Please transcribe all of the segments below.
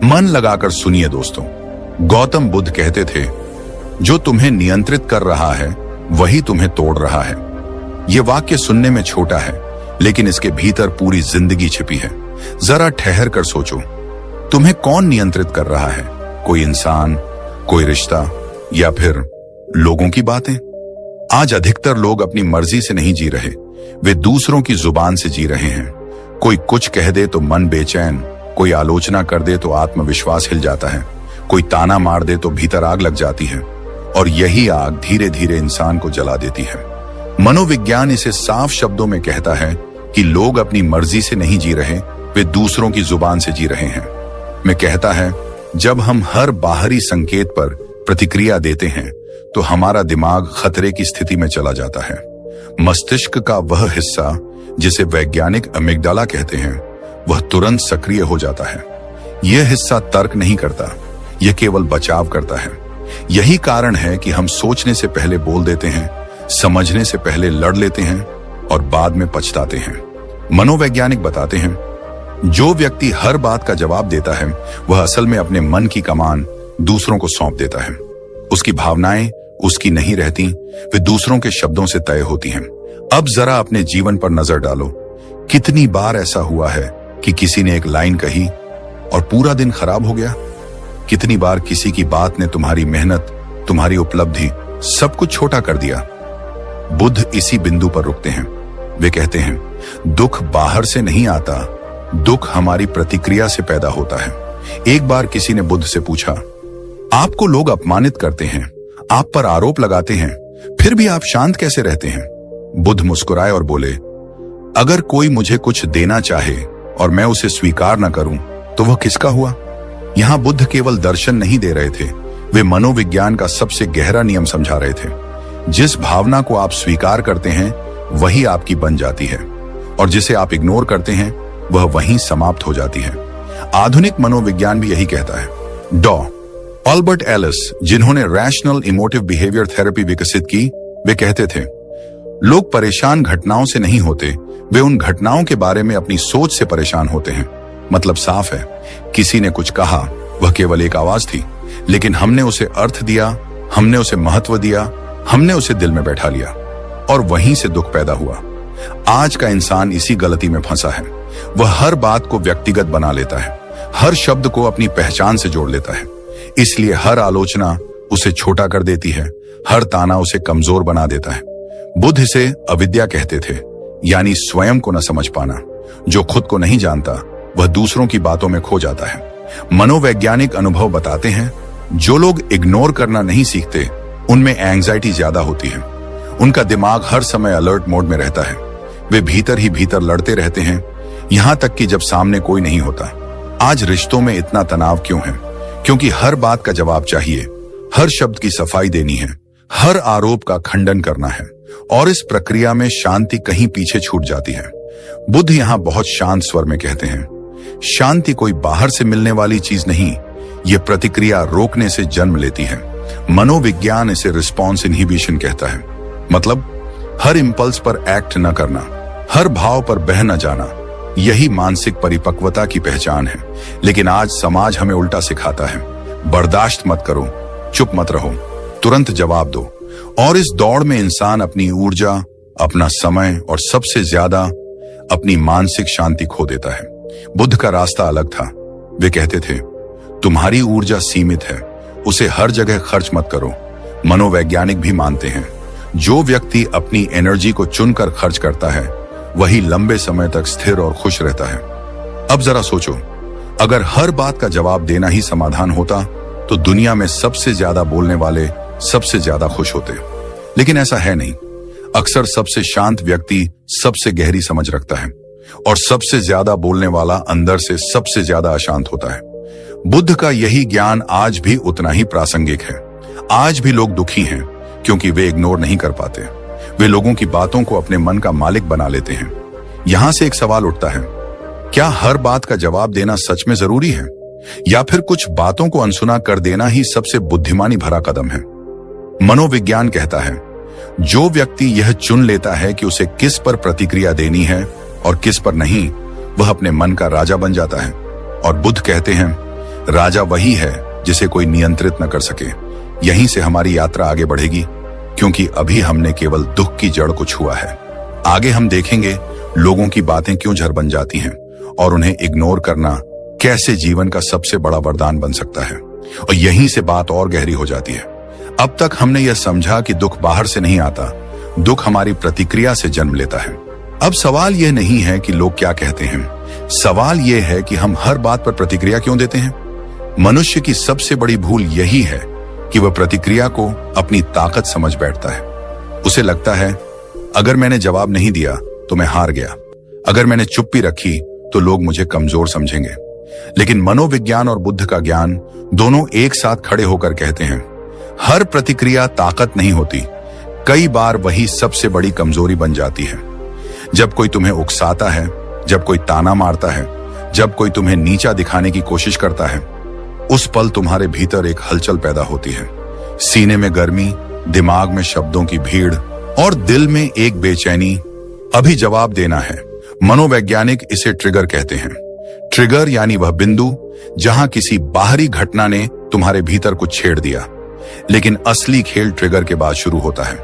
मन लगाकर सुनिए दोस्तों, गौतम बुद्ध कहते थे, जो तुम्हें नियंत्रित कर रहा है वही तुम्हें तोड़ रहा है। यह वाक्य सुनने में छोटा है, लेकिन इसके भीतर पूरी जिंदगी छिपी है। जरा ठहर कर सोचो, तुम्हें कौन नियंत्रित कर रहा है? कोई इंसान, कोई रिश्ता, या फिर लोगों की बातें? आज अधिकतर लोग अपनी मर्जी से नहीं जी रहे, वे दूसरों की जुबान से जी रहे हैं। कोई कुछ कह दे तो मन बेचैन, कोई आलोचना कर दे तो आत्मविश्वास हिल जाता है, कोई ताना मार दे तो भीतर आग लग जाती है, और यही आग धीरे धीरे इंसान को जला देती है। मनोविज्ञान इसे साफ शब्दों में कहता है कि लोग अपनी मर्जी से नहीं जी रहे, वे दूसरों की जुबान से जी रहे हैं। मैं कहता है, जब हम हर बाहरी संकेत पर प्रतिक्रिया देते हैं तो हमारा दिमाग खतरे की स्थिति में चला जाता है। मस्तिष्क का वह हिस्सा जिसे वैज्ञानिक अमिग्डाला कहते हैं, वह तुरंत सक्रिय हो जाता है। यह हिस्सा तर्क नहीं करता, यह केवल बचाव करता है। यही कारण है कि हम सोचने से पहले बोल देते हैं, समझने से पहले लड़ लेते हैं और बाद में पछताते हैं। मनोवैज्ञानिक बताते हैं, जो व्यक्ति हर बात का जवाब देता है वह असल में अपने मन की कमान दूसरों को सौंप देता है। उसकी भावनाएं उसकी नहीं रहती, वे दूसरों के शब्दों से तय होती हैं। अब जरा अपने जीवन पर नजर डालो, कितनी बार ऐसा हुआ है कि किसी ने एक लाइन कही और पूरा दिन खराब हो गया? कितनी बार किसी की बात ने तुम्हारी मेहनत, तुम्हारी उपलब्धि, सब कुछ छोटा कर दिया? बुद्ध इसी बिंदु पर रुकते हैं। वे कहते हैं, दुख बाहर से नहीं आता, दुख हमारी प्रतिक्रिया से पैदा होता है। एक बार किसी ने बुद्ध से पूछा, आपको लोग अपमानित करते हैं, आप पर आरोप लगाते हैं, फिर भी आप शांत कैसे रहते हैं? बुद्ध मुस्कुराए और बोले, अगर कोई मुझे कुछ देना चाहे और मैं उसे स्वीकार न करूं तो वह किसका हुआ? यहां बुद्ध केवल दर्शन नहीं दे रहे थे, वे मनोविज्ञान का सबसे गहरा नियम समझा रहे थे। जिस भावना को आप स्वीकार करते हैं वही आपकी बन जाती है, और जिसे आप इग्नोर करते हैं वह वहीं समाप्त हो जाती है। आधुनिक मनोविज्ञान भी यही कहता है। डॉ अल्बर्ट एलिस, जिन्होंने रैशनल इमोटिव बिहेवियर थेरेपी विकसित की, वे कहते थे, लोग परेशान घटनाओं से नहीं होते, वे उन घटनाओं के बारे में अपनी सोच से परेशान होते हैं। मतलब साफ है, किसी ने कुछ कहा, वह केवल एक आवाज थी, लेकिन हमने उसे अर्थ दिया, हमने उसे महत्व दिया, हमने उसे दिल में बैठा लिया, और वहीं से दुख पैदा हुआ। आज का इंसान इसी गलती में फंसा है। वह हर बात को व्यक्तिगत बना लेता है, हर शब्द को अपनी पहचान से जोड़ लेता है, इसलिए हर आलोचना उसे छोटा कर देती है, हर ताना उसे कमजोर बना देता है। बुद्ध इसे अविद्या कहते थे, यानी स्वयं को न समझ पाना। जो खुद को नहीं जानता वह दूसरों की बातों में खो जाता है। मनोवैज्ञानिक अनुभव बताते हैं, जो लोग इग्नोर करना नहीं सीखते उनमें एंजाइटी ज्यादा होती है। उनका दिमाग हर समय अलर्ट मोड में रहता है, वे भीतर ही भीतर लड़ते रहते हैं, यहां तक कि जब सामने कोई नहीं होता। आज रिश्तों में इतना तनाव क्यों है? क्योंकि हर बात का जवाब चाहिए, हर शब्द की सफाई देनी है, हर आरोप का खंडन करना है, और इस प्रक्रिया में शांति कहीं पीछे छूट जाती है। बुद्ध यहां बहुत शांत स्वर में कहते हैं, शांति कोई बाहर से मिलने वाली चीज नहीं, ये प्रतिक्रिया रोकने से जन्म लेती है। मनोविज्ञान इसे रिस्पॉन्स इनहिबिशन कहता है। मतलब हर इंपल्स पर एक्ट न करना, हर भाव पर बह न जाना, यही मानसिक परिपक्वता की पहचान है। लेकिन आज समाज हमें उल्टा सिखाता है, बर्दाश्त मत करो, चुप मत रहो, तुरंत जवाब दो। और इस दौड़ में इंसान अपनी ऊर्जा, अपना समय और सबसे ज्यादा अपनी मानसिक शांति खो देता है। बुद्ध का रास्ता अलग था। वे कहते थे, तुम्हारी ऊर्जा सीमित है, उसे हर जगह खर्च मत करो। मनोवैज्ञानिक भी मानते हैं, जो व्यक्ति अपनी एनर्जी को चुनकर खर्च करता है वही लंबे समय तक स्थिर और खुश रहता है। अब जरा सोचो, अगर हर बात का जवाब देना ही समाधान होता तो दुनिया में सबसे ज्यादा बोलने वाले सबसे ज्यादा खुश होते। लेकिन ऐसा है नहीं। अक्सर सबसे शांत व्यक्ति सबसे गहरी समझ रखता है, और सबसे ज्यादा बोलने वाला अंदर से सबसे ज्यादा अशांत होता है। बुद्ध का यही ज्ञान आज भी उतना ही प्रासंगिक है। आज भी लोग दुखी हैं क्योंकि वे इग्नोर नहीं कर पाते। वे लोगों की बातों को अपने मन का मालिक बना लेते हैं। यहां से एक सवाल उठता है, क्या हर बात का जवाब देना सच में जरूरी है, या फिर कुछ बातों को अनसुना कर देना ही सबसे बुद्धिमानी भरा कदम है? मनोविज्ञान कहता है, जो व्यक्ति यह चुन लेता है कि उसे किस पर प्रतिक्रिया देनी है, और किस पर नहीं, वह अपने मन का राजा बन जाता है। और बुद्ध कहते हैं, राजा वही है जिसे कोई नियंत्रित न कर सके। यहीं से हमारी यात्रा आगे बढ़ेगी, क्योंकि अभी हमने केवल दुख की जड़ को छुआ है। आगे हम देखेंगे लोगों की बातें क्यों जहर बन जाती हैं और उन्हें इग्नोर करना कैसे जीवन का सबसे बड़ा वरदान बन सकता है। और यहीं से बात और गहरी हो जाती है। अब तक हमने यह समझा कि दुख बाहर से नहीं आता, दुख हमारी प्रतिक्रिया से जन्म लेता है। अब सवाल यह नहीं है कि लोग क्या कहते हैं, सवाल यह है कि हम हर बात पर प्रतिक्रिया क्यों देते हैं। मनुष्य की सबसे बड़ी भूल यही है कि वह प्रतिक्रिया को अपनी ताकत समझ बैठता है। उसे लगता है अगर मैंने जवाब नहीं दिया तो मैं हार गया, अगर मैंने चुप्पी रखी तो लोग मुझे कमजोर समझेंगे। लेकिन मनोविज्ञान और बुद्ध का ज्ञान दोनों एक साथ खड़े होकर कहते हैं हर प्रतिक्रिया ताकत नहीं होती, कई बार वही सबसे बड़ी कमजोरी बन जाती है। जब कोई तुम्हें उकसाता है, जब कोई ताना मारता है, जब कोई तुम्हें नीचा दिखाने की कोशिश करता है, उस पल तुम्हारे भीतर एक हलचल पैदा होती है। सीने में गर्मी, दिमाग में शब्दों की भीड़ और दिल में एक बेचैनी। अभी जवाब देना है। मनोवैज्ञानिक इसे ट्रिगर कहते हैं। ट्रिगर यानी वह बिंदु जहां किसी बाहरी घटना ने तुम्हारे भीतर कुछ छेड़ दिया। लेकिन असली खेल ट्रिगर के बाद शुरू होता है।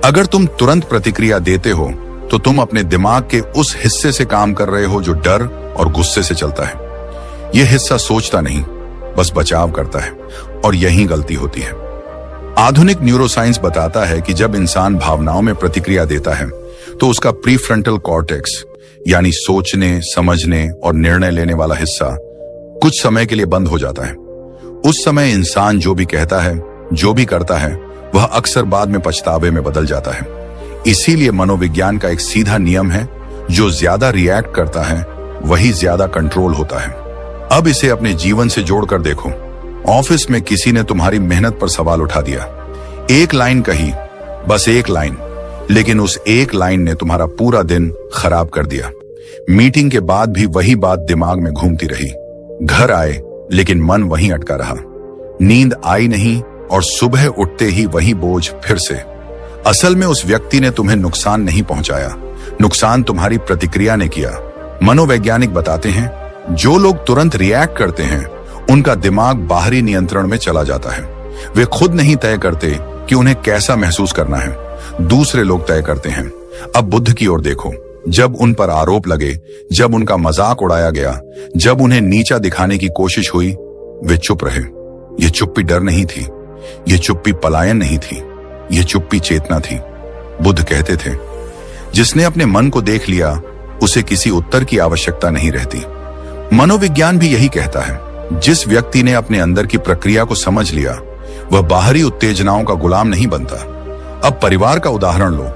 अगर तुम तुरंत प्रतिक्रिया देते हो तो तुम अपने दिमाग के उस हिस्से से काम कर रहे हो जो डर और गुस्से से चलता है। यह हिस्सा सोचता नहीं, बस बचाव करता है, और यही गलती होती है। आधुनिक न्यूरोसाइंस बताता है कि जब इंसान भावनाओं में प्रतिक्रिया देता है तो उसका प्रीफ्रंटल कॉर्टेक्स यानी सोचने, समझने और निर्णय लेने वाला हिस्सा कुछ समय के लिए बंद हो जाता है। उस समय इंसान जो भी कहता है, जो भी करता है, वह अक्सर बाद में पछतावे में बदल जाता है। इसीलिए मनोविज्ञान का एक सीधा नियम है, जो ज्यादा रिएक्ट करता है वही ज्यादा कंट्रोल होता है। अब इसे अपने जीवन से जोड़कर देखो। ऑफिस में किसी ने तुम्हारी मेहनत पर सवाल उठा दिया, एक लाइन कही, बस एक लाइन, लेकिन उस एक लाइन ने तुम्हारा पूरा दिन खराब कर दिया। मीटिंग के बाद भी वही बात दिमाग में घूमती रही। घर आए लेकिन मन वहीं अटका रहा। नींद आई नहीं और सुबह उठते ही वही बोझ फिर से। असल में उस व्यक्ति ने तुम्हें नुकसान नहीं पहुंचाया, नुकसान तुम्हारी प्रतिक्रिया ने किया। मनोवैज्ञानिक बताते हैं जो लोग तुरंत रिएक्ट करते हैं उनका दिमाग बाहरी नियंत्रण में चला जाता है। वे खुद नहीं तय करते कि उन्हें कैसा महसूस करना है, दूसरे लोग तय करते हैं। अब बुद्ध की ओर देखो। जब उन पर आरोप लगे, जब उनका मजाक उड़ाया गया, जब उन्हें नीचा दिखाने की कोशिश हुई, वे चुप रहे। यह चुप्पी डर नहीं थी, यह चुप्पी पलायन नहीं थी, यह चुप्पी चेतना थी। बुद्ध कहते थे जिसने अपने मन को देख लिया उसे किसी उत्तर की आवश्यकता नहीं रहती। मनोविज्ञान भी यही कहता है, जिस व्यक्ति ने अपने अंदर की प्रक्रिया को समझ लिया वह बाहरी उत्तेजनाओं का गुलाम नहीं बनता। अब परिवार का उदाहरण लो।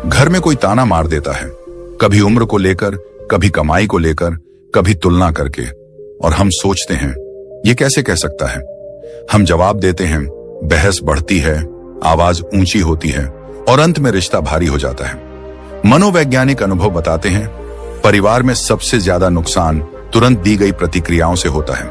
घर में कोई ताना मार देता है, कभी उम्र को लेकर, कभी कमाई को लेकर, कभी तुलना करके, और हम सोचते हैं ये कैसे कह सकता है। हम जवाब देते हैं, बहस बढ़ती है, आवाज ऊंची होती है और अंत में रिश्ता भारी हो जाता है। मनोवैज्ञानिक अनुभव बताते हैं परिवार में सबसे ज्यादा नुकसान तुरंत दी गई प्रतिक्रियाओं से होता है,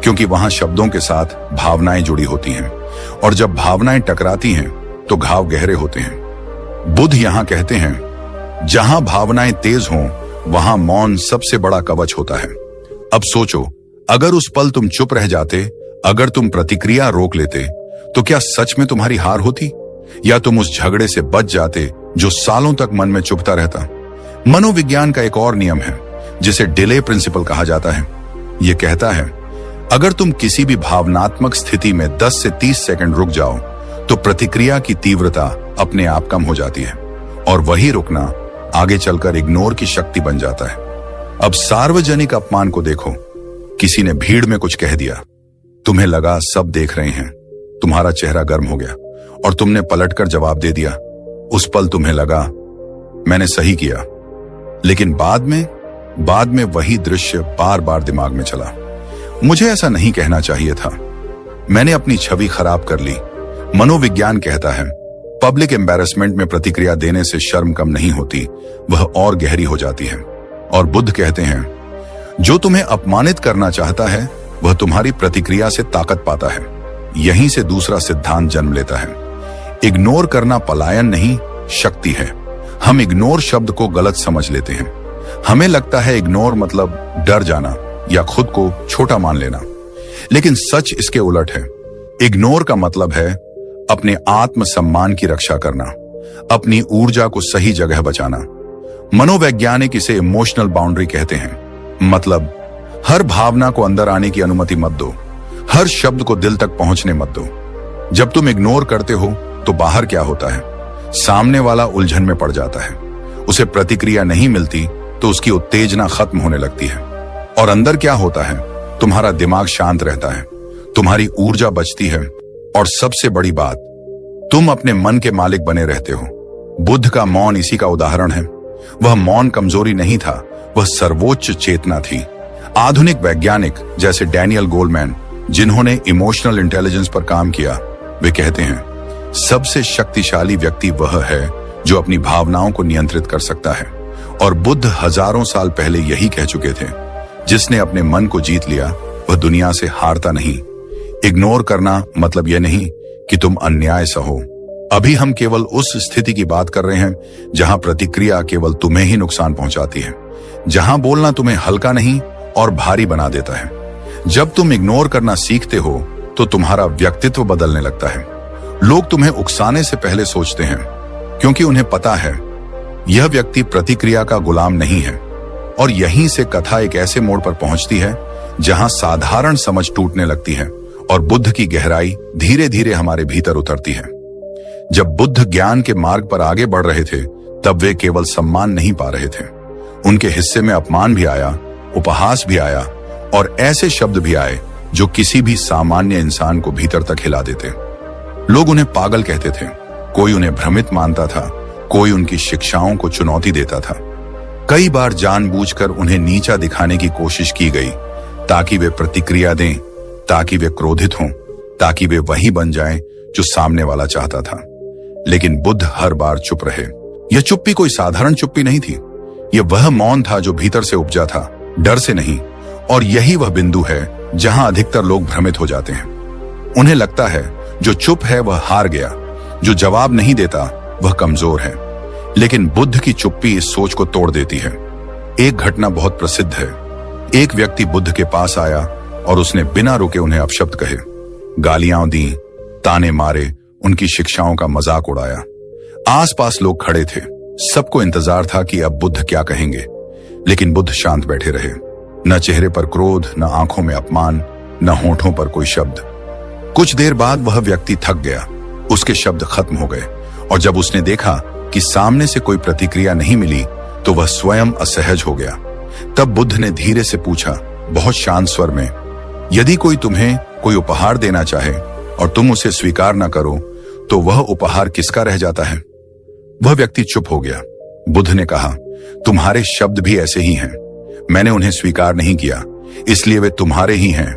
क्योंकि वहां शब्दों के साथ भावनाएं जुड़ी होती हैं, और जब भावनाएं टकराती हैं तो घाव गहरे होते हैं। बुद्ध यहां कहते हैं जहां भावनाएं तेज हों वहां मौन सबसे बड़ा कवच होता है। अब सोचो, अगर उस पल तुम चुप रह जाते, अगर तुम प्रतिक्रिया रोक लेते, तो क्या सच में तुम्हारी हार होती, या तुम उस झगड़े से बच जाते जो सालों तक मन में चुभता रहता। मनोविज्ञान का एक और नियम है जिसे डिले प्रिंसिपल कहा जाता है। यह कहता है अगर तुम किसी भी भावनात्मक स्थिति में 10 से 30 सेकंड रुक जाओ तो प्रतिक्रिया की तीव्रता अपने आप कम हो जाती है, और वही रुकना आगे चलकर इग्नोर की शक्ति बन जाता है। अब सार्वजनिक अपमान को देखो। किसी ने भीड़ में कुछ कह दिया, तुम्हें लगा सब देख रहे हैं, तुम्हारा चेहरा गर्म हो गया और तुमने पलटकर जवाब दे दिया। उस पल तुम्हें लगा मैंने सही किया, लेकिन बाद में वही दृश्य बार बार दिमाग में चला। मुझे ऐसा नहीं कहना चाहिए था, मैंने अपनी छवि खराब कर ली। मनोविज्ञान कहता है पब्लिक एम्बैरेसमेंट में प्रतिक्रिया देने से शर्म कम नहीं होती, वह और गहरी हो जाती है। और बुद्ध कहते हैं जो तुम्हें अपमानित करना चाहता है वह तुम्हारी प्रतिक्रिया से ताकत पाता है। यहीं से दूसरा सिद्धांत जन्म लेता है, इग्नोर करना पलायन नहीं, शक्ति है। हम इग्नोर शब्द को गलत समझ लेते हैं। हमें लगता है इग्नोर मतलब डर जाना या खुद को छोटा मान लेना, लेकिन सच इसके उलट है। इग्नोर का मतलब है अपने आत्म सम्मान की रक्षा करना, अपनी ऊर्जा को सही जगह बचाना। मनोवैज्ञानिक इसे इमोशनल बाउंड्री कहते हैं। मतलब हर भावना को अंदर आने की अनुमति मत दो, हर शब्द को दिल तक पहुंचने मत दो। जब तुम इग्नोर करते हो तो बाहर क्या होता है? सामने वाला उलझन में पड़ जाता है, उसे प्रतिक्रिया नहीं मिलती तो उसकी उत्तेजना खत्म होने लगती है। और अंदर क्या होता है? तुम्हारा दिमाग शांत रहता है, तुम्हारी ऊर्जा बचती है, और सबसे बड़ी बात, तुम अपने मन के मालिक बने रहते हो। बुद्ध का मौन इसी का उदाहरण है। वह मौन कमजोरी नहीं था, वह सर्वोच्च चेतना थी। आधुनिक वैज्ञानिक जैसे डैनियल गोलमैन, जिन्होंने इमोशनल इंटेलिजेंस पर काम किया, वे कहते हैं सबसे शक्तिशाली व्यक्ति वह है जो अपनी भावनाओं को नियंत्रित कर सकता है। और बुद्ध हजारों साल पहले यही कह चुके थे, जिसने अपने मन को जीत लिया वह दुनिया से हारता नहीं। इग्नोर करना मतलब यह नहीं कि तुम अन्याय सहो। अभी हम केवल उस स्थिति की बात कर रहे हैं जहां प्रतिक्रिया केवल तुम्हें ही नुकसान पहुंचाती है, जहां बोलना तुम्हें हल्का नहीं और भारी बना देता है। जब तुम इग्नोर करना सीखते हो तो तुम्हारा व्यक्तित्व बदलने लगता है। लोग तुम्हें उकसाने से पहले सोचते हैं, क्योंकि उन्हें पता है यह व्यक्ति प्रतिक्रिया का गुलाम नहीं है। और यहीं से कथा एक ऐसे मोड़ पर पहुंचती है जहां साधारण समझ टूटने लगती है और बुद्ध की गहराई धीरे धीरे हमारे भीतर उतरती है। जब बुद्ध ज्ञान के मार्ग पर आगे बढ़ रहे थे, तब वे केवल सम्मान नहीं पा रहे थे, उनके हिस्से में अपमान भी आया, उपहास भी आया, और ऐसे शब्द भी आए जो किसी भी सामान्य इंसान को भीतर तक हिला देते। लोग उन्हें पागल कहते थे, कोई उन्हें भ्रमित मानता था, कोई उनकी शिक्षाओं को चुनौती देता था। कई बार जानबूझकर उन्हें नीचा दिखाने की कोशिश की गई, ताकि वे प्रतिक्रिया दें, ताकि वे क्रोधित हों, ताकि वे वही बन जाएं जो सामने वाला चाहता था। लेकिन बुद्ध हर बार चुप रहे। यह चुप्पी कोई साधारण चुप्पी नहीं थी, यह वह मौन था जो भीतर से उपजा था, डर से नहीं। और यही वह बिंदु है जहां अधिकतर लोग भ्रमित हो जाते हैं। उन्हें लगता है जो चुप है वह हार गया, जो जवाब नहीं देता वह कमजोर है। लेकिन बुद्ध की चुप्पी इस सोच को तोड़ देती है। एक घटना बहुत प्रसिद्ध है। एक व्यक्ति बुद्ध के पास आया और उसने बिना रुके उन्हें अपशब्द कहे, गालियां दी, ताने मारे, उनकी शिक्षाओं का मजाक उड़ाया। आसपास लोग खड़े थे, सबको इंतजार था कि अब बुद्ध क्या कहेंगे। लेकिन बुद्ध शांत बैठे रहे, न चेहरे पर क्रोध, न आंखों में अपमान, न होठों पर कोई शब्द। कुछ देर बाद वह व्यक्ति थक गया, उसके शब्द खत्म हो गए, और जब उसने देखा कि सामने से कोई प्रतिक्रिया नहीं मिली तो वह स्वयं असहज हो गया। तब बुद्ध ने धीरे से पूछा, बहुत शांत स्वर में, यदि कोई तुम्हें कोई उपहार देना चाहे और तुम उसे स्वीकार न करो तो वह उपहार किसका रह जाता है? वह व्यक्ति चुप हो गया। बुद्ध ने कहा, तुम्हारे शब्द भी ऐसे ही हैं, मैंने उन्हें स्वीकार नहीं किया, इसलिए वे तुम्हारे ही हैं।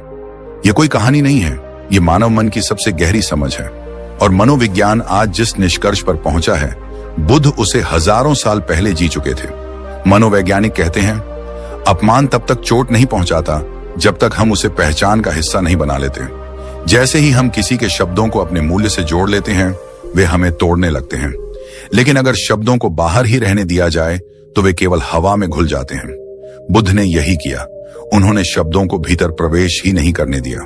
यह कोई कहानी नहीं है, ये मानव मन की सबसे गहरी समझ है। और मनोविज्ञान आज जिस निष्कर्ष पर पहुंचा है, बुद्ध उसे हजारों साल पहले जी चुके थे। मनोवैज्ञानिक कहते हैं, अपमान तब तक चोट नहीं पहुंचाता जब तक हम उसे पहचान का हिस्सा नहीं बना लेते। जैसे ही हम किसी के शब्दों को अपने मूल्य से जोड़ लेते हैं, वे हमें तोड़ने लगते हैं। लेकिन अगर शब्दों को बाहर ही रहने दिया जाए तो वे केवल हवा में घुल जाते हैं। बुद्ध ने यही किया, उन्होंने शब्दों को भीतर प्रवेश ही नहीं करने दिया।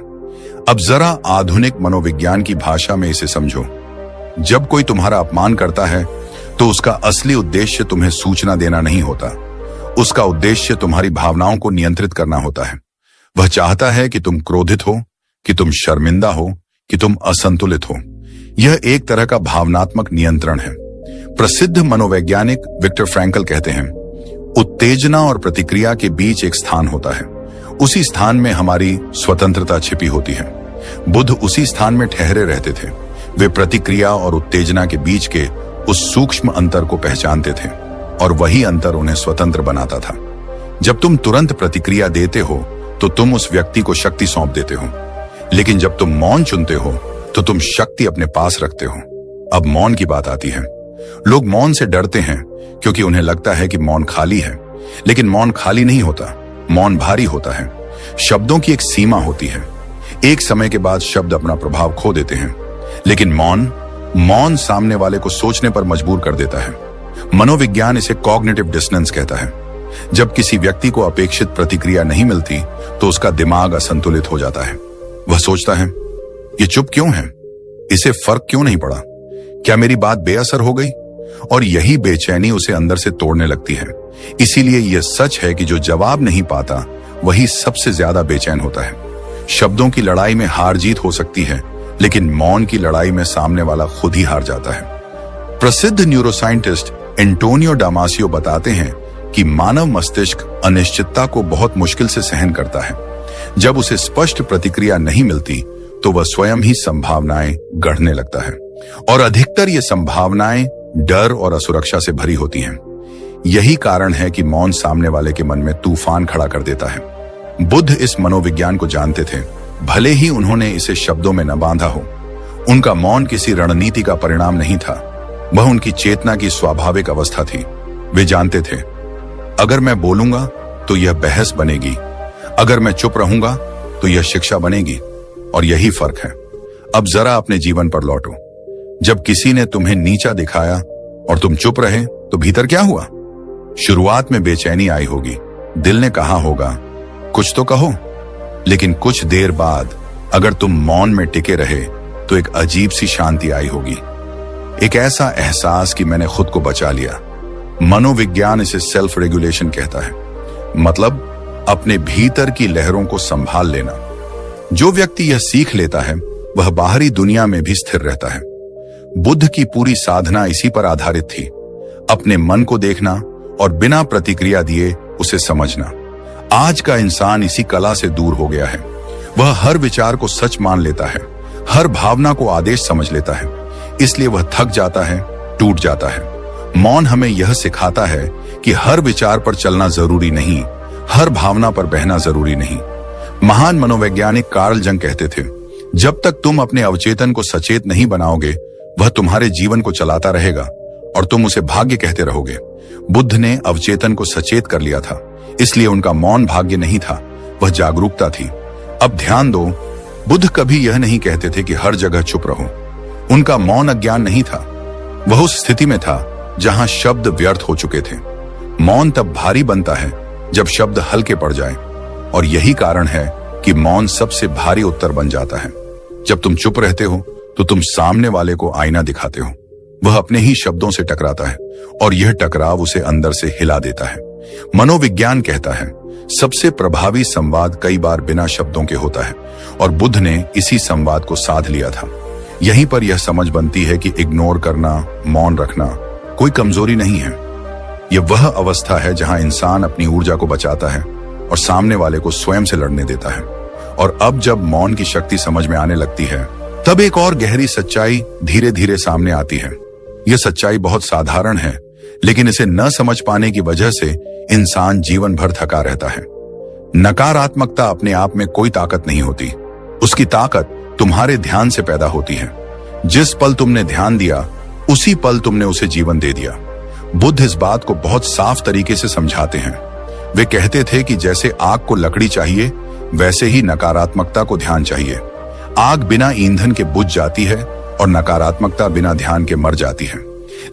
अब जरा आधुनिक मनोविज्ञान की भाषा में इसे समझो। जब कोई तुम्हारा अपमान करता है तो उसका असली उद्देश्य तुम्हें सूचना देना नहीं होता, उसका उद्देश्य तुम्हारी भावनाओं को नियंत्रित करना होता है। वह चाहता है कि तुम क्रोधित हो, कि तुम शर्मिंदा हो, कि तुम असंतुलित हो। यह एक तरह का भावनात्मक नियंत्रण है। प्रसिद्ध मनोवैज्ञानिक विक्टर फ्रैंकल कहते हैं, उत्तेजना और प्रतिक्रिया के बीच एक स्थान होता है, उसी स्थान में हमारी स्वतंत्रता छिपी होती है। बुद्ध उसी स्थान में ठहरे रहते थे। वे प्रतिक्रिया और उत्तेजना के बीच के उस सूक्ष्म अंतर को पहचानते थे, और वही अंतर उन्हें स्वतंत्र बनाता था। जब तुम तुरंत प्रतिक्रिया देते हो तो तुम उस व्यक्ति को शक्ति सौंप देते हो, लेकिन जब तुम मौन चुनते हो तो तुम शक्ति अपने पास रखते हो। अब मौन की बात आती है। लोग मौन से डरते हैं क्योंकि उन्हें लगता है कि मौन खाली है, लेकिन मौन खाली नहीं होता, मौन भारी होता है। शब्दों की एक सीमा होती है, एक समय के बाद शब्द अपना प्रभाव खो देते हैं, लेकिन मौन सामने वाले को सोचने पर मजबूर कर देता है। मनोविज्ञान इसे कॉग्निटिव डिसोनेंस कहता है। जब किसी व्यक्ति को अपेक्षित प्रतिक्रिया नहीं मिलती तो उसका दिमाग असंतुलित हो जाता है। वह सोचता है, ये चुप क्यों है? इसे फर्क क्यों नहीं पड़ा? क्या मेरी बात बेअसर हो गई? और यही बेचैनी उसे अंदर से तोड़ने लगती है। इसीलिए यह सच है कि जो जवाब नहीं पाता वही सबसे ज्यादा बेचैन होता है। शब्दों की लड़ाई में हार जीत हो सकती है, लेकिन मौन की लड़ाई में सामने वाला खुद ही हार जाता है। प्रसिद्ध न्यूरोसाइंटिस्ट एंटोनियो डामासियो बताते हैं कि मानव मस्तिष्क अनिश्चितता को बहुत मुश्किल से सहन करता है। जब उसे स्पष्ट प्रतिक्रिया नहीं मिलती तो वह स्वयं ही संभावनाएं गढ़ने लगता है, और अधिकतर ये संभावनाएं डर और असुरक्षा से भरी होती हैं। यही कारण है कि मौन सामने वाले के मन में तूफान खड़ा कर देता है। बुद्ध इस मनोविज्ञान को जानते थे, भले ही उन्होंने इसे शब्दों में न बांधा हो। उनका मौन किसी रणनीति का परिणाम नहीं था, वह उनकी चेतना की स्वाभाविक अवस्था थी। वे जानते थे, अगर मैं बोलूंगा तो यह बहस बनेगी, अगर मैं चुप रहूंगा तो यह शिक्षा बनेगी। और यही फर्क है। अब जरा अपने जीवन पर लौटो। जब किसी ने तुम्हें नीचा दिखाया और तुम चुप रहे तो भीतर क्या हुआ? शुरुआत में बेचैनी आई होगी, दिल ने कहा होगा कुछ तो कहो। लेकिन कुछ देर बाद अगर तुम मौन में टिके रहे तो एक अजीब सी शांति आई होगी, एक ऐसा एहसास कि मैंने खुद को बचा लिया। मनोविज्ञान इसे सेल्फ रेगुलेशन कहता है, मतलब अपने भीतर की लहरों को संभाल लेना। जो व्यक्ति यह सीख लेता है वह बाहरी दुनिया में भी स्थिर रहता है। बुद्ध की पूरी साधना इसी पर आधारित थी, अपने मन को देखना और बिना प्रतिक्रिया दिए उसे समझना। आज का इंसान इसी कला से दूर हो गया है। वह हर विचार को सच मान लेता है, हर भावना को आदेश समझ लेता है, इसलिए वह थक जाता है, टूट जाता है। मौन हमें यह सिखाता है कि हर विचार पर चलना जरूरी नहीं, हर भावना पर बहना जरूरी नहीं। महान मनोवैज्ञानिक कार्ल जंग कहते थे, जब तक तुम अपने अवचेतन को सचेत नहीं बनाओगे वह तुम्हारे जीवन को चलाता रहेगा और तुम उसे भाग्य कहते रहोगे। बुद्ध ने अवचेतन को सचेत कर लिया था, इसलिए उनका मौन भाग्य नहीं था, वह जागरूकता थी। अब ध्यान दो, बुद्ध कभी यह नहीं कहते थे कि हर जगह चुप रहो। उनका मौन अज्ञान नहीं था, वह उस स्थिति में था जहां शब्द व्यर्थ हो चुके थे। मौन तब भारी बनता है जब शब्द हल्के पड़ जाए, और यही कारण है कि मौन सबसे भारी उत्तर बन जाता है। जब तुम चुप रहते हो तो तुम सामने वाले को आईना दिखाते हो, वह अपने ही शब्दों से टकराता है और यह टकराव उसे अंदर से हिला देता है। मनोविज्ञान कहता है, सबसे प्रभावी संवाद कई बार बिना शब्दों के होता है, और बुद्ध ने इसी संवाद को साध लिया था। यहीं पर यह समझ बनती है कि इग्नोर करना, मौन रखना कोई कमजोरी नहीं है। यह वह अवस्था है जहां इंसान अपनी ऊर्जा को बचाता है और सामने वाले को स्वयं से लड़ने देता है। और अब जब मौन की शक्ति समझ में आने लगती है, तब एक और गहरी सच्चाई धीरे धीरे सामने आती है। यह सच्चाई बहुत साधारण है, लेकिन इसे न समझ पाने की वजह से इंसान जीवन भर थका रहता है। नकारात्मकता अपने आप में कोई ताकत नहीं होती, उसकी ताकत तुम्हारे ध्यान से पैदा होती है। जिस पल तुमने ध्यान दिया उसी पल तुमने उसे जीवन दे दिया। बुद्ध इस बात को बहुत साफ तरीके से समझाते हैं। वे कहते थे कि जैसे आग को लकड़ी चाहिए, वैसे ही नकारात्मकता को ध्यान चाहिए। आग बिना ईंधन के बुझ जाती है और नकारात्मकता बिना ध्यान के मर जाती है।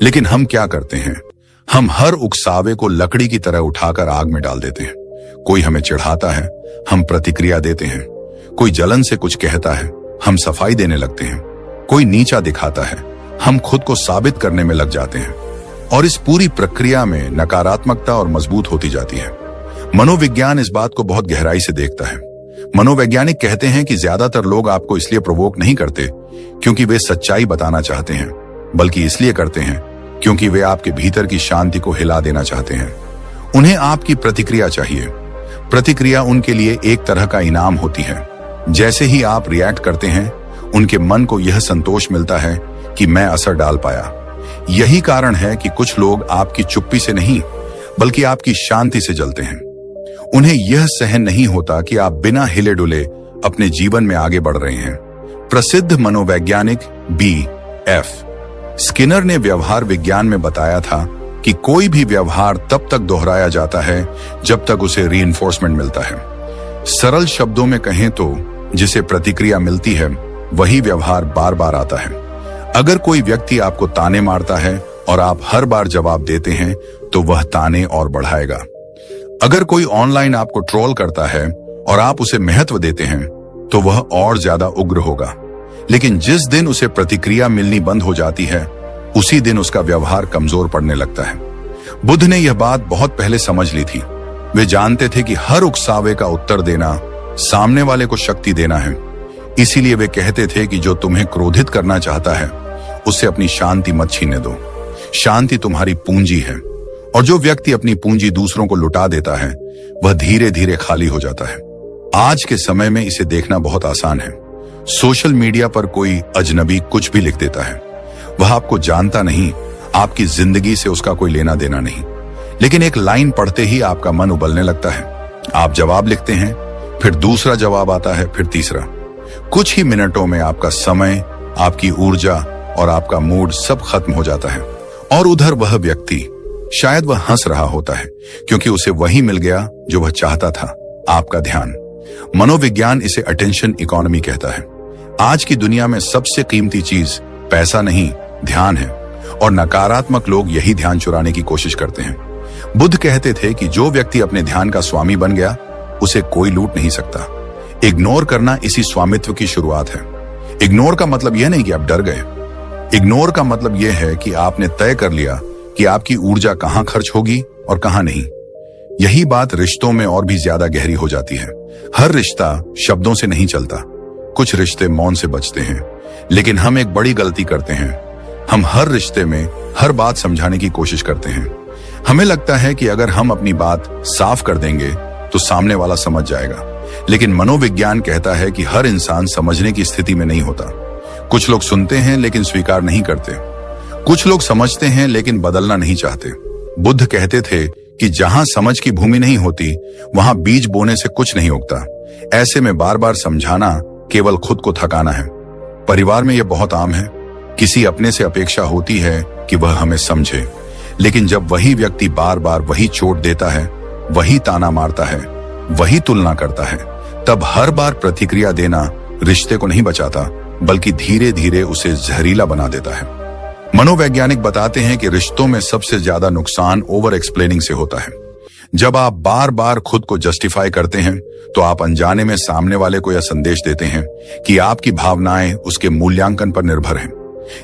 लेकिन हम क्या करते हैं? हम हर उकसावे को लकड़ी की तरह उठाकर आग में डाल देते हैं। कोई हमें चिढ़ाता है, हम प्रतिक्रिया देते हैं। कोई जलन से कुछ कहता है, हम सफाई देने लगते हैं। कोई नीचा दिखाता है, हम खुद को साबित करने में लग जाते हैं। और इस पूरी प्रक्रिया में नकारात्मकता और मजबूत होती जाती है। मनोविज्ञान इस बात को बहुत गहराई से देखता है। मनोवैज्ञानिक कहते हैं कि ज्यादातर लोग आपको इसलिए प्रोवोक नहीं करते क्योंकि वे सच्चाई बताना चाहते हैं, बल्कि इसलिए करते हैं क्योंकि वे आपके भीतर की शांति को हिला देना चाहते हैं। उन्हें आपकी प्रतिक्रिया चाहिए। प्रतिक्रिया उनके लिए एक तरह का इनाम होती है। जैसे ही आप रिएक्ट करते हैं, उनके मन को यह संतोष मिलता है कि मैं असर डाल पाया। यही कारण है कि कुछ लोग आपकी चुप्पी से नहीं, बल्कि आपकी शांति से जलते हैं। उन्हें यह सहन नहीं होता कि आप बिना हिले डुले अपने जीवन में आगे बढ़ रहे हैं। प्रसिद्ध मनोवैज्ञानिक B.F. स्किनर ने व्यवहार विज्ञान में बताया था कि कोई भी व्यवहार तब तक दोहराया जाता है जब तक उसे रीइंफोर्समेंट मिलता है। सरल शब्दों में कहें तो जिसे प्रतिक्रिया मिलती है वही व्यवहार बार बार आता है। अगर कोई व्यक्ति आपको ताने मारता है और आप हर बार जवाब देते हैं तो वह ताने और बढ़ाएगा। अगर कोई ऑनलाइन आपको ट्रोल करता है और आप उसे महत्व देते हैं तो वह और ज्यादा उग्र होगा, लेकिन जिस दिन उसे प्रतिक्रिया मिलनी बंद हो जाती है उसी दिन उसका व्यवहार कमजोर पड़ने लगता है। बुद्ध ने यह बात बहुत पहले समझ ली थी। वे जानते थे कि हर उकसावे का उत्तर देना सामने वाले को शक्ति देना है। इसीलिए वे कहते थे कि जो तुम्हें क्रोधित करना चाहता है उससे अपनी शांति मत छीनने दो। शांति तुम्हारी पूंजी है, और जो व्यक्ति अपनी पूंजी दूसरों को लुटा देता है वह धीरे धीरे खाली हो जाता है। आज के समय में इसे देखना बहुत आसान है। सोशल मीडिया पर कोई अजनबी कुछ भी लिख देता है। वह आपको जानता नहीं, आपकी जिंदगी से उसका कोई लेना देना नहीं, लेकिन एक लाइन पढ़ते ही आपका मन उबलने लगता है। आप जवाब लिखते हैं, फिर दूसरा जवाब आता है, फिर तीसरा। कुछ ही मिनटों में आपका समय, आपकी ऊर्जा और आपका मूड सब खत्म हो जाता है। और उधर वह व्यक्ति, शायद वह हंस रहा होता है क्योंकि उसे वही मिल गया जो वह चाहता था, आपका ध्यान। मनोविज्ञान इसे अटेंशन इकोनॉमी कहता है। आज की दुनिया में सबसे कीमती चीज पैसा नहीं, ध्यान है, और नकारात्मक लोग यही ध्यान चुराने की कोशिश करते हैं। बुद्ध कहते थे कि जो व्यक्ति अपने ध्यान का स्वामी बन गया उसे कोई लूट नहीं सकता। इग्नोर करना इसी स्वामित्व की शुरुआत है। इग्नोर का मतलब यह नहीं कि आप डर गए। इग्नोर का मतलब यह है कि आपने तय कर लिया कि आपकी ऊर्जा कहां खर्च होगी और कहां नहीं। यही बात रिश्तों में और भी ज्यादा गहरी हो जाती है। हर रिश्ता शब्दों से नहीं चलता। कुछ रिश्ते मौन से बचते हैं, लेकिन हम एक बड़ी गलती करते हैं। हम हर रिश्ते में हर बात समझाने की कोशिश करते हैं। हमें लगता है कि अगर हम अपनी बात साफ कर देंगे तो सामने वाला समझ जाएगा, लेकिन मनोविज्ञान कहता है कि हर इंसान समझने की स्थिति में नहीं होता। कुछ लोग सुनते हैं लेकिन स्वीकार नहीं करते। कुछ लोग समझते हैं लेकिन बदलना नहीं चाहते। बुद्ध कहते थे कि जहां समझ की भूमि नहीं होती वहां बीज बोने से कुछ नहीं उगता। ऐसे में बार बार समझाना केवल खुद को थकाना है। परिवार में यह बहुत आम है। किसी अपने से अपेक्षा होती है कि वह हमें समझे, लेकिन जब वही व्यक्ति बार बार वही चोट देता है, वही ताना मारता है, वही तुलना करता है, तब हर बार प्रतिक्रिया देना रिश्ते को नहीं बचाता, बल्कि धीरे धीरे उसे जहरीला बना देता है। मनोवैज्ञानिक बताते हैं कि रिश्तों में सबसे ज्यादा नुकसान ओवर एक्सप्लेनिंग से होता है। जब आप बार बार खुद को जस्टिफाई करते हैं तो आप अनजाने में सामने वाले को यह संदेश देते हैं कि आपकी भावनाएं उसके मूल्यांकन पर निर्भर हैं।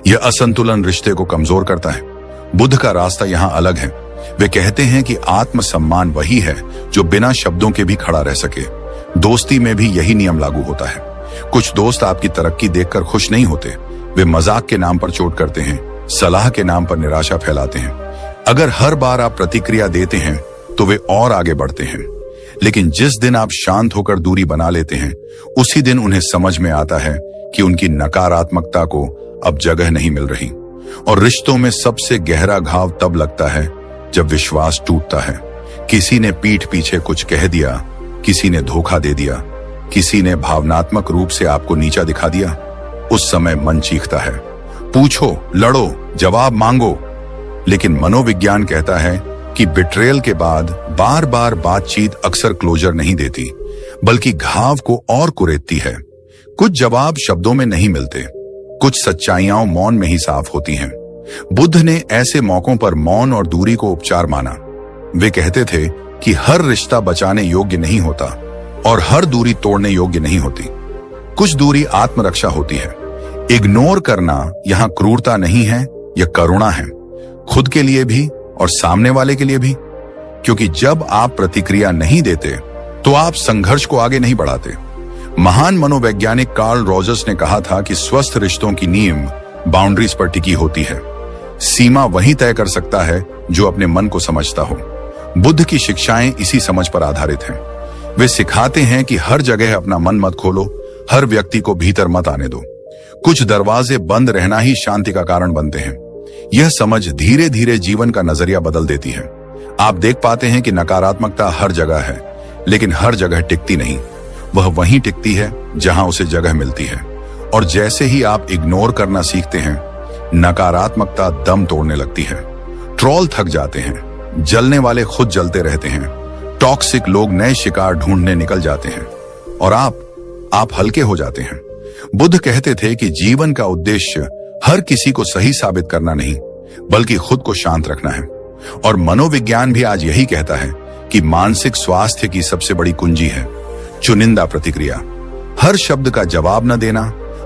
यह असंतुलन रिश्ते को कमजोर करता है। बुद्ध का रास्ता यहाँ अलग है। वे कहते हैं कि आत्मसम्मान वही है जो बिना शब्दों के भी खड़ा रह सके। दोस्ती में भी यही नियम लागू होता है। कुछ दोस्त आपकी तरक्की देखकर खुश नहीं होते। वे मजाक के नाम पर चोट करते हैं, सलाह के नाम पर निराशा फैलाते हैं। अगर हर बार आप प्रतिक्रिया देते हैं तो वे और आगे बढ़ते हैं, लेकिन जिस दिन आप शांत होकर दूरी बना लेते हैं उसी दिन उन्हें समझ में आता है कि उनकी नकारात्मकता को अब जगह नहीं मिल रही। और रिश्तों में सबसे गहरा घाव तब लगता है जब विश्वास टूटता है। किसी ने पीठ पीछे कुछ कह दिया, किसी ने धोखा दे दिया, किसी ने भावनात्मक रूप से आपको नीचा दिखा दिया। उस समय मन चीखता है, पूछो, लड़ो, जवाब मांगो। लेकिन मनोविज्ञान कहता है कि बिट्रेयल के बाद बार बार बातचीत अक्सर क्लोजर नहीं देती, बल्कि घाव को और कुरेदती है। कुछ जवाब शब्दों में नहीं मिलते, कुछ सच्चाइयां मौन में ही साफ होती हैं। बुद्ध ने ऐसे मौकों पर मौन और दूरी को उपचार माना। वे कहते थे कि हर रिश्ता बचाने योग्य नहीं होता और हर दूरी तोड़ने योग्य नहीं होती। कुछ दूरी आत्मरक्षा होती है। इग्नोर करना यहाँ क्रूरता नहीं है, यह करुणा है, खुद के लिए भी और सामने वाले के लिए भी। क्योंकि जब आप प्रतिक्रिया नहीं देते तो आप संघर्ष को आगे नहीं बढ़ाते। महान मनोवैज्ञानिक कार्ल रॉजर्स ने कहा था कि स्वस्थ रिश्तों की नींव बाउंड्रीज पर टिकी होती है। सीमा वही तय कर सकता है जो अपने मन को समझता हो। बुद्ध की शिक्षाएं इसी समझ पर आधारित हैं। वे सिखाते हैं कि हर जगह अपना मन मत खोलो, हर व्यक्ति को भीतर मत आने दो। कुछ दरवाजे बंद रहना ही शांति का कारण बनते हैं। यह समझ धीरे धीरे जीवन का नजरिया बदल देती है। आप देख पाते हैं कि नकारात्मकता हर जगह है, लेकिन हर जगह टिकती नहीं। वह वहीं टिकती है जहां उसे जगह मिलती है। और जैसे ही आप इग्नोर करना सीखते हैं, नकारात्मकता दम तोड़ने लगती है। ट्रोल थक जाते हैं, जलने वाले खुद जलते रहते हैं, टॉक्सिक लोग नए शिकार ढूंढने निकल जाते हैं और आप हल्के हो जाते हैं। बुद्ध कहते थे कि जीवन का उद्देश्य हर किसी को सही साबित करना नहीं, बल्कि खुद को शांत रखना है। और मनोविज्ञान भी आज यही कहता है कि मानसिक स्वास्थ्य की सबसे बड़ी कुंजी है चुनिंदा प्रतिक्रिया। हर शब्द का जवाब न देना,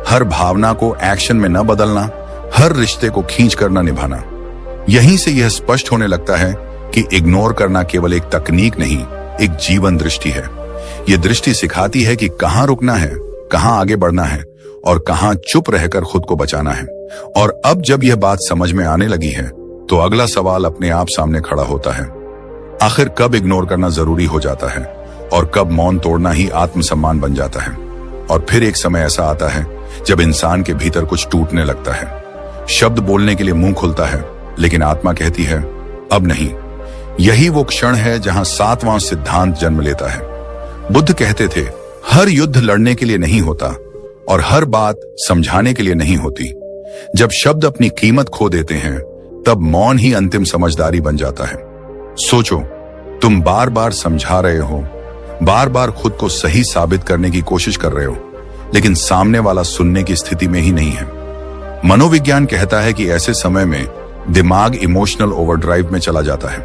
हर भावना को एक्शन में न बदलना, हर रिश्ते को खींच कर न निभाना। यहीं से यह स्पष्ट होने लगता है कि इग्नोर करना केवल एक तकनीक नहीं, एक जीवन दृष्टि है। यह दृष्टि सिखाती है कि कहां रुकना है, कहां आगे बढ़ना है और कहां चुप रहकर खुद को बचाना है। और अब जब यह बात समझ में आने लगी है तो अगला सवाल अपने आप सामने खड़ा होता है, आखिर कब इग्नोर करना जरूरी हो जाता है और कब मौन तोड़ना ही आत्मसम्मान बन जाता है। और फिर एक समय ऐसा आता है जब इंसान के भीतर कुछ टूटने लगता है। शब्द बोलने के लिए मुंह खुलता है, लेकिन आत्मा कहती है अब नहीं। यही वो क्षण है जहां 7वां सिद्धांत जन्म लेता है। बुद्ध कहते थे, हर युद्ध लड़ने के लिए नहीं होता और हर बात समझाने के लिए नहीं होती। जब शब्द अपनी कीमत खो देते हैं तब मौन ही अंतिम समझदारी बन जाता है। सोचो, तुम बार बार समझा रहे हो, बार बार खुद को सही साबित करने की कोशिश कर रहे हो, लेकिन सामने वाला सुनने की स्थिति में ही नहीं है। मनोविज्ञान कहता है कि ऐसे समय में दिमाग इमोशनल ओवरड्राइव में चला जाता है।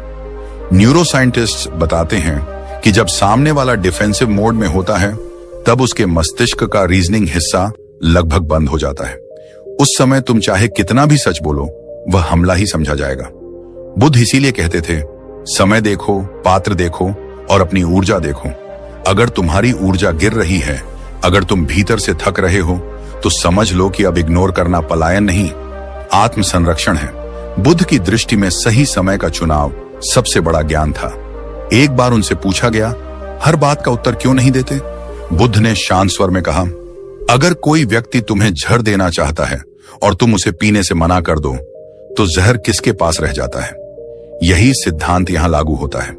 न्यूरोसाइंटिस्ट्स बताते हैं कि जब सामने वाला डिफेंसिव मोड में होता है तब उसके मस्तिष्क का रीजनिंग हिस्सा लगभग बंद हो जाता है। उस समय तुम चाहे कितना भी सच बोलो, वह हमला ही समझा जाएगा। बुद्ध इसीलिए कहते थे, समय देखो, पात्र देखो और अपनी ऊर्जा देखो। अगर तुम्हारी ऊर्जा गिर रही है, अगर तुम भीतर से थक रहे हो, तो समझ लो कि अब इग्नोर करना पलायन नहीं, आत्मसंरक्षण है। बुद्ध की दृष्टि में सही समय का चुनाव सबसे बड़ा ज्ञान था। एक बार उनसे पूछा गया, हर बात का उत्तर क्यों नहीं देते? बुद्ध ने शांत स्वर में कहा, अगर कोई व्यक्ति तुम्हें जहर देना चाहता है और तुम उसे पीने से मना कर दो, तो जहर किसके पास रह जाता है? यही सिद्धांत यहां लागू होता है।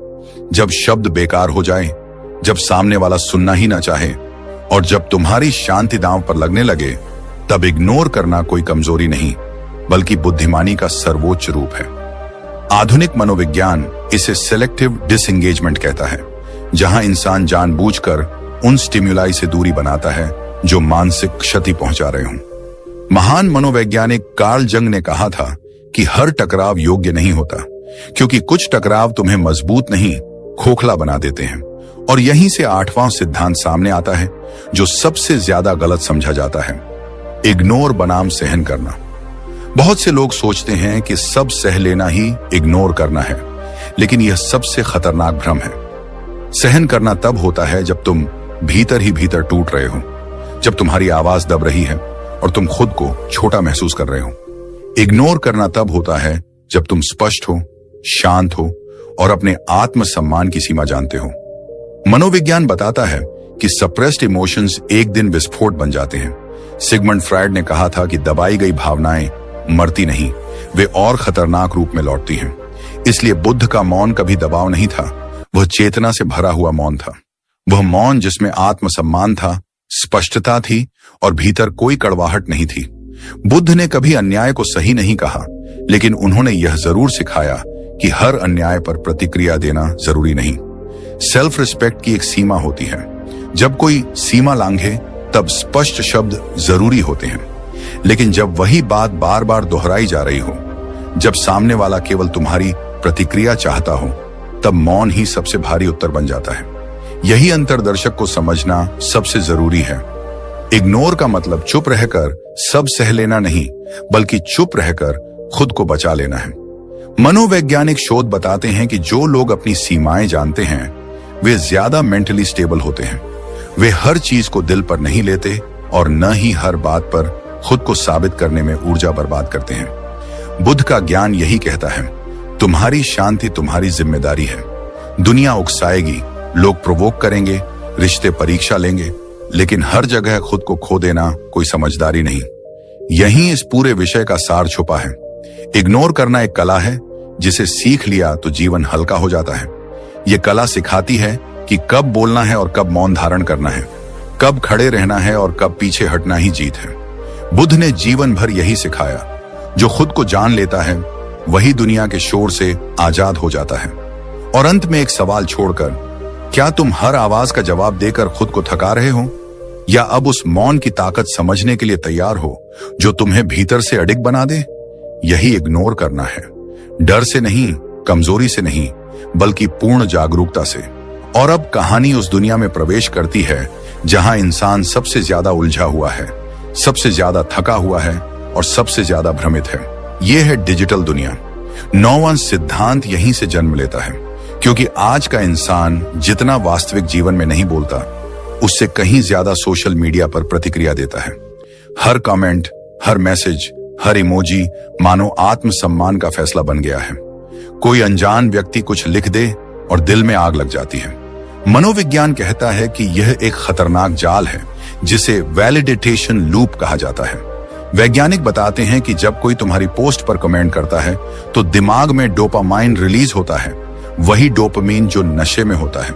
जब शब्द बेकार हो जाए, जब सामने वाला सुनना ही ना चाहे और जब तुम्हारी शांति दांव पर लगने लगे, तब इग्नोर करना कोई कमजोरी नहीं, बल्कि बुद्धिमानी का सर्वोच्च रूप है। आधुनिक मनोविज्ञान इसे सेलेक्टिव डिसएंगेजमेंट कहता है, जहां इंसान जानबूझकर उन स्टिम्युलाई से दूरी बनाता है जो मानसिक क्षति पहुंचा रहे हों। महान मनोवैज्ञानिक कार्ल जंग ने कहा था कि हर टकराव योग्य नहीं होता, क्योंकि कुछ टकराव तुम्हें मजबूत नहीं, खोखला बना देते हैं। और यहीं से 8वां सिद्धांत सामने आता है, जो सबसे ज्यादा गलत समझा जाता है, इग्नोर बनाम सहन करना। बहुत से लोग सोचते हैं कि सब सह लेना ही इग्नोर करना है, लेकिन यह सबसे खतरनाक भ्रम है। सहन करना तब होता है जब तुम भीतर ही भीतर टूट रहे हो, जब तुम्हारी आवाज दब रही है और तुम खुद को छोटा महसूस कर रहे हो। इग्नोर करना तब होता है जब तुम स्पष्ट हो, शांत हो और अपने आत्मसम्मान की सीमा जानते हो। मनोविज्ञान बताता है कि सप्रेस्ड इमोशंस एक दिन विस्फोट बन जाते हैं। सिगमंड फ्रायड ने कहा था कि दबाई गई भावनाएं मरती नहीं, वे और खतरनाक रूप में लौटती हैं। इसलिए बुद्ध का मौन कभी दबाव नहीं था, वह चेतना से भरा हुआ मौन था। वह मौन जिसमें आत्मसम्मान था, स्पष्टता थी और भीतर कोई कड़वाहट नहीं थी। बुद्ध ने कभी अन्याय को सही नहीं कहा, लेकिन उन्होंने यह जरूर सिखाया कि हर अन्याय पर प्रतिक्रिया देना जरूरी नहीं। सेल्फ रिस्पेक्ट की एक सीमा होती है। जब कोई सीमा लांघे तब स्पष्ट शब्द जरूरी होते हैं, लेकिन जब वही बात बार बार दोहराई जा रही हो, जब सामने वाला केवल तुम्हारी प्रतिक्रिया चाहता हो, तब मौन ही सबसे भारी उत्तर बन जाता है। यही अंतर दर्शक को समझना सबसे जरूरी है। इग्नोर का मतलब चुप रहकर सब सह लेना नहीं, बल्कि चुप रहकर खुद को बचा लेना है। मनोवैज्ञानिक शोध बताते हैं कि जो लोग अपनी सीमाएं जानते हैं, वे ज्यादा मेंटली स्टेबल होते हैं। वे हर चीज को दिल पर नहीं लेते और न ही हर बात पर खुद को साबित करने में ऊर्जा बर्बाद करते हैं। बुद्ध का ज्ञान यही कहता है, तुम्हारी शांति तुम्हारी जिम्मेदारी है। दुनिया उकसाएगी, लोग प्रोवोक करेंगे, रिश्ते परीक्षा लेंगे, लेकिन हर जगह खुद को खो देना कोई समझदारी नहीं। यहीं इस पूरे विषय का सार छुपा है। इग्नोर करना एक कला है, जिसे सीख लिया तो जीवन हल्का हो जाता है। यह कला सिखाती है कि कब बोलना है और कब मौन धारण करना है, कब खड़े रहना है और कब पीछे हटना ही जीत है। बुद्ध ने जीवन भर यही सिखाया। जो खुद को जान लेता है, वही दुनिया के शोर से आजाद हो जाता है। और अंत में एक सवाल छोड़कर, क्या तुम हर आवाज का जवाब देकर खुद को थका रहे हो, या अब उस मौन की ताकत समझने के लिए तैयार हो जो तुम्हें भीतर से अडिग बना दे? यही इग्नोर करना है, डर से नहीं, कमजोरी से नहीं, बल्कि पूर्ण जागरूकता से। और अब कहानी उस दुनिया में प्रवेश करती है जहां इंसान सबसे ज्यादा उलझा हुआ है, सबसे ज्यादा थका हुआ है और सबसे ज्यादा भ्रमित है। यह है डिजिटल दुनिया। नौवां सिद्धांत यहीं से जन्म लेता है, क्योंकि आज का इंसान जितना वास्तविक जीवन में नहीं बोलता, उससे कहीं ज्यादा सोशल मीडिया पर प्रतिक्रिया देता है। हर कमेंट, हर मैसेज, हर इमोजी मानो आत्मसम्मान का फैसला बन गया है। कोई अनजान व्यक्ति कुछ लिख दे और दिल में आग लग जाती है। मनोविज्ञान कहता है कि यह एक खतरनाक जाल है जिसे वैलिडेटेशन लूप कहा जाता है। वैज्ञानिक बताते हैं कि जब कोई तुम्हारी पोस्ट पर कमेंट करता है तो दिमाग में डोपामाइन रिलीज होता है, वही डोपामीन जो नशे में होता है।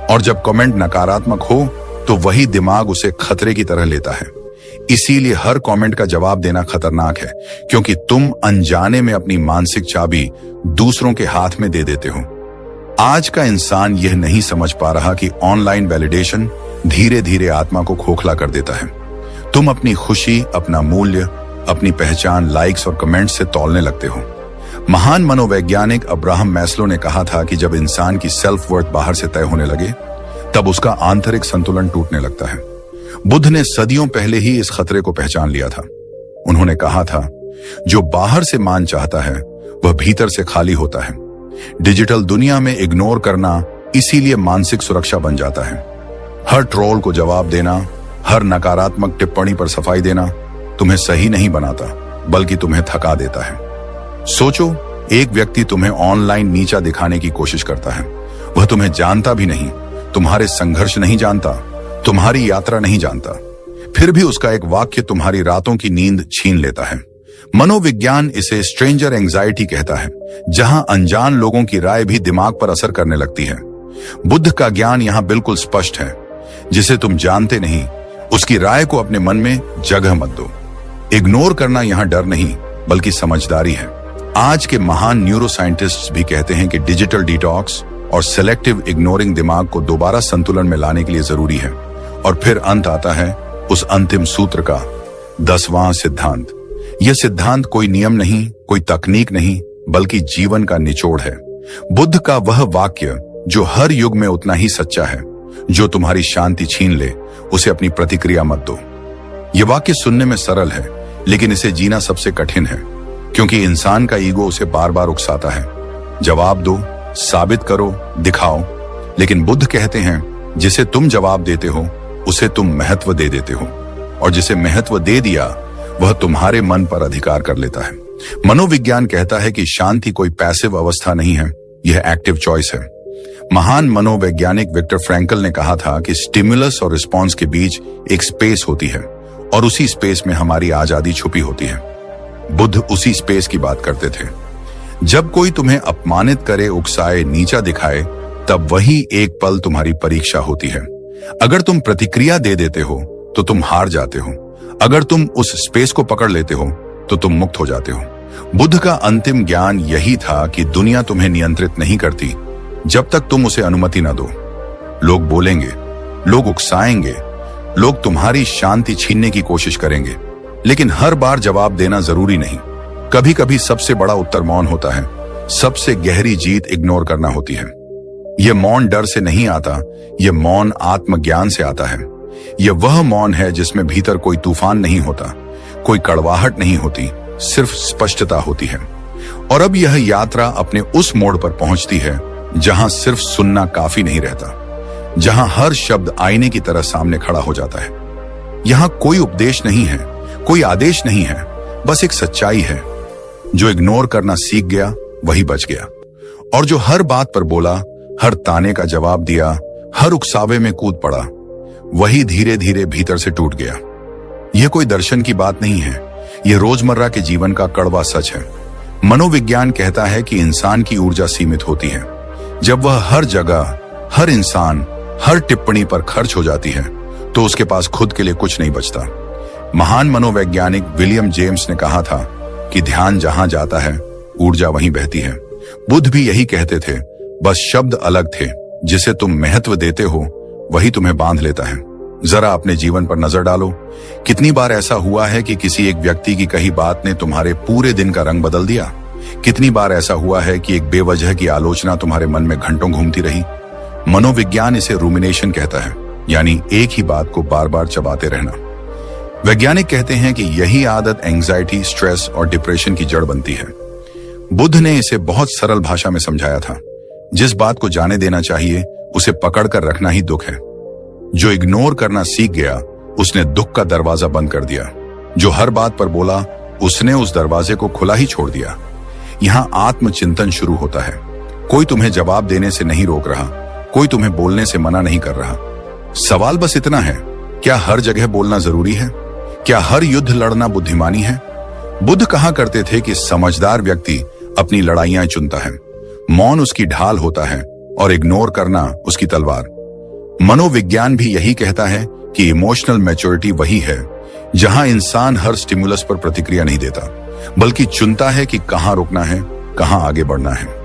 और जब कमेंट नकारात्मक हो तो वही दिमाग उसे खतरे की तरह लेता है। इसीलिए हर कमेंट का जवाब देना खतरनाक है, क्योंकि तुम अनजाने में अपनी मानसिक चाबी दूसरों के हाथ में दे देते हो। आज का इंसान यह नहीं समझ पा रहा कि ऑनलाइन वैलिडेशन धीरे धीरे आत्मा को खोखला कर देता है। तुम अपनी खुशी, अपना मूल्य, अपनी पहचान लाइक्स और कमेंट्स से तौलने लगते हो। महान मनोवैज्ञानिक अब्राहम मैस्लो ने कहा था कि जब इंसान की सेल्फ वर्थ बाहर से तय होने लगे, तब उसका आंतरिक संतुलन टूटने लगता है। बुद्ध ने सदियों पहले ही इस खतरे को पहचान लिया था। उन्होंने कहा था, जो बाहर से मान चाहता है वह भीतर से खाली होता है। डिजिटल दुनिया में इग्नोर करना इसीलिए मानसिक सुरक्षा बन जाता है। हर ट्रोल को जवाब देना, हर नकारात्मक टिप्पणी पर सफाई देना तुम्हें सही नहीं बनाता, बल्कि तुम्हें थका देता है। सोचो, एक व्यक्ति तुम्हें ऑनलाइन नीचा दिखाने की कोशिश करता है। वह तुम्हें जानता भी नहीं, तुम्हारे संघर्ष नहीं जानता, तुम्हारी यात्रा नहीं जानता, फिर भी उसका एक वाक्य तुम्हारी रातों की नींद छीन लेता है। मनोविज्ञान इसे स्ट्रेंजर एंजाइटी कहता है, जहां अनजान लोगों की राय भी दिमाग पर असर करने लगती है। बुद्ध का ज्ञान यहां बिल्कुल स्पष्ट है, जिसे तुम जानते नहीं उसकी राय को अपने मन में जगह मत दो। इग्नोर करना यहां डर नहीं, बल्कि समझदारी है। आज के महान न्यूरोसाइंटिस्ट्स भी कहते हैं कि डिजिटल डिटॉक्स और सेलेक्टिव इग्नोरिंग दिमाग को दोबारा संतुलन में लाने के लिए जरूरी है। और फिर अंत आता है उस अंतिम सूत्र का, 10वां सिद्धांत। यह सिद्धांत कोई नियम नहीं, कोई तकनीक नहीं, बल्कि जीवन का निचोड़ है। बुद्ध का वह वाक्य जो हर युग में उतना ही सच्चा है, जो तुम्हारी शांति छीन ले उसे अपनी प्रतिक्रिया मत दो। यह वाक्य सुनने में सरल है, लेकिन इसे जीना सबसे कठिन है, क्योंकि इंसान का ईगो उसे बार बार उकसाता है। जवाब दो, साबित करो, दिखाओ। लेकिन बुद्ध कहते हैं, जिसे तुम जवाब देते हो उसे तुम महत्व दे देते हो, और जिसे महत्व दे दिया वह तुम्हारे मन पर अधिकार कर लेता है। मनोविज्ञान कहता है कि शांति कोई पैसिव अवस्था नहीं है, यह एक्टिव चॉइस है। महान मनोवैज्ञानिक विक्टर फ्रैंकल ने कहा था कि स्टिमुलस और रिस्पॉन्स के बीच एक स्पेस होती है, और उसी स्पेस में हमारी आजादी छुपी होती है। बुद्ध उसी स्पेस की बात करते थे। जब कोई तुम्हें अपमानित करे, उकसाए, नीचा दिखाए, तब वही एक पल तुम्हारी परीक्षा होती है। अगर तुम प्रतिक्रिया दे देते हो तो तुम हार जाते हो, अगर तुम उस स्पेस को पकड़ लेते हो तो तुम मुक्त हो जाते हो। बुद्ध का अंतिम ज्ञान यही था कि दुनिया तुम्हें नियंत्रित नहीं करती जब तक तुम उसे अनुमति न दो। लोग बोलेंगे, लोग उकसाएंगे, लोग तुम्हारी शांति छीनने की कोशिश करेंगे, लेकिन हर बार जवाब देना जरूरी नहीं। कभी कभी सबसे बड़ा उत्तर मौन होता है। सबसे गहरी जीत इग्नोर करना होती है। यह मौन डर से नहीं आता, यह मौन आत्मज्ञान से आता है। यह वह मौन है जिसमें भीतर कोई तूफान नहीं होता, कोई कड़वाहट नहीं होती, सिर्फ स्पष्टता होती है। और अब यह यात्रा अपने उस मोड़ पर पहुंचती है जहां सिर्फ सुनना काफी नहीं रहता, जहां हर शब्द आईने की तरह सामने खड़ा हो जाता है। यहां कोई उपदेश नहीं है, कोई आदेश नहीं है, बस एक सच्चाई है। जो इग्नोर करना सीख गया वही बच गया, और जो हर बात पर बोला, हर ताने का जवाब दिया, हर उकसावे में कूद पड़ा, वही धीरे धीरे भीतर से टूट गया। यह कोई दर्शन की बात नहीं है, यह रोजमर्रा के जीवन का कड़वा सच है। मनोविज्ञान कहता है कि इंसान की ऊर्जा सीमित होती है। जब वह हर जगह, हर इंसान, हर टिप्पणी पर खर्च हो जाती है तो उसके पास खुद के लिए कुछ नहीं बचता। महान मनोवैज्ञानिक विलियम जेम्स ने कहा था कि ध्यान जहां जाता है ऊर्जा वहीं बहती है। बुद्ध भी यही कहते थे, बस शब्द अलग थे। जिसे तुम महत्व देते हो वही तुम्हें बांध लेता है। जरा अपने जीवन पर नजर डालो, कितनी बार ऐसा हुआ है कि किसी एक व्यक्ति की कही बात ने तुम्हारे पूरे दिन का रंग बदल दिया? कितनी बार ऐसा हुआ है कि एक बेवजह की आलोचना तुम्हारे मन में घंटों घूमती रही? मनोविज्ञान इसे रूमिनेशन कहता है, यानी एक ही बात को बार बार चबाते रहना। वैज्ञानिक कहते हैं कि यही आदत एंजाइटी, स्ट्रेस और डिप्रेशन की जड़ बनती है। बुद्ध ने इसे बहुत सरल भाषा में समझाया था। जिस बात को जाने देना चाहिए उसे पकड़कर रखना ही दुख है। जो इग्नोर करना सीख गया उसने दुख का दरवाजा बंद कर दिया। जो हर बात पर बोला उसने उस दरवाजे को खुला ही छोड़ दिया। यहां आत्मचिंतन शुरू होता है। कोई तुम्हें जवाब देने से नहीं रोक रहा, कोई तुम्हें बोलने से मना नहीं कर रहा। सवाल बस इतना है, क्या हर जगह बोलना जरूरी है? क्या हर युद्ध लड़ना बुद्धिमानी है? बुद्ध कहा करते थे कि समझदार व्यक्ति अपनी लड़ाइयां चुनता है, मौन उसकी ढाल होता है और इग्नोर करना उसकी तलवार। मनोविज्ञान भी यही कहता है कि इमोशनल मैच्योरिटी वही है जहां इंसान हर स्टिमुलस पर प्रतिक्रिया नहीं देता, बल्कि चुनता है कि कहां रुकना है, कहां आगे बढ़ना है।